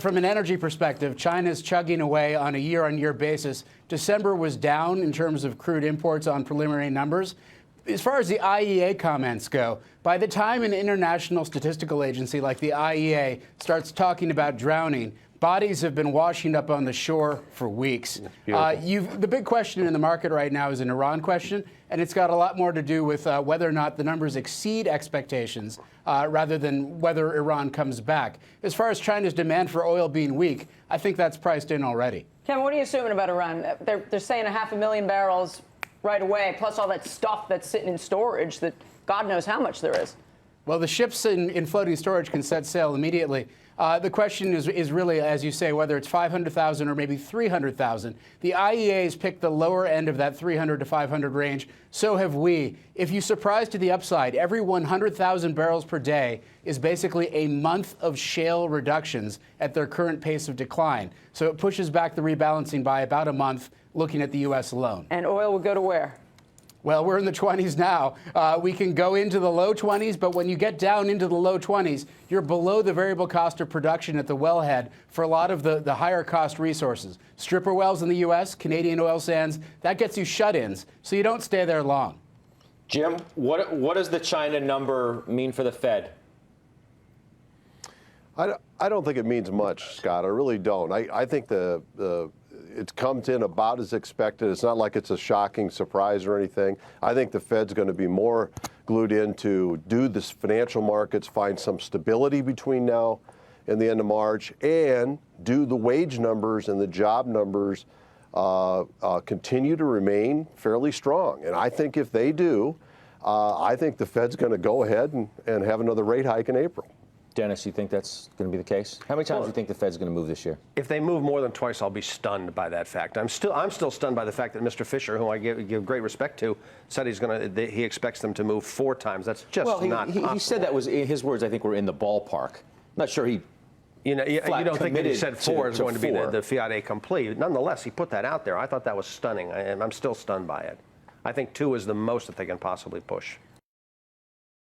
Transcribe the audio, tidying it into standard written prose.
from an energy perspective, China's chugging away on a year-on-year basis. December was down in terms of crude imports on preliminary numbers. As far as the IEA comments go, by the time an international statistical agency like the IEA starts talking about drowning, bodies have been washing up on the shore for weeks. The big question in the market right now is an Iran question, and it's got a lot more to do with whether or not the numbers exceed expectations rather than whether Iran comes back. As far as China's demand for oil being weak, I think that's priced in already. Kevin, what are you assuming about Iran? They're saying 500,000 barrels right away, plus all that stuff that's sitting in storage that God knows how much there is. Well, the ships in floating storage can set sail immediately. The question is really, as you say, whether it's 500,000 or maybe 300,000. The IEA has picked the lower end of that 300 to 500 range. So have we. If you surprise to the upside, every 100,000 barrels per day is basically a month of shale reductions at their current pace of decline. So it pushes back the rebalancing by about a month, looking at the U.S. alone. And oil will go to where? Well, we're in the 20s now. We can go into the low 20s, but when you get down into the low 20s, you're below the variable cost of production at the wellhead for a lot of the higher cost resources. Stripper wells in the U.S., Canadian oil sands, that gets you shut-ins, so you don't stay there long. Jim, what does the China number mean for the Fed? I don't think it means much, Scott. I really don't. I think it comes in about as expected. It's not like it's a shocking surprise or anything. I think the Fed's going to be more glued into do the financial markets find some stability between now and the end of March, and do the wage numbers and the job numbers continue to remain fairly strong. And I think if they do, I think the Fed's going to go ahead and have another rate hike in April. Dennis, you think that's going to be the case? How many times do you think the Fed's going to move this year? If they move more than twice, I'll be stunned by that fact. I'm still stunned by the fact that Mr. Fisher, who I give great respect to, said he expects them to move 4 times. That's just not possible. He said that was his words. I think were in the ballpark. I'm not sure he. You don't think that he said 4 is going to be the fiat accompli. Nonetheless, he put that out there. I thought that was stunning, and I'm still stunned by it. I think 2 is the most that they can possibly push.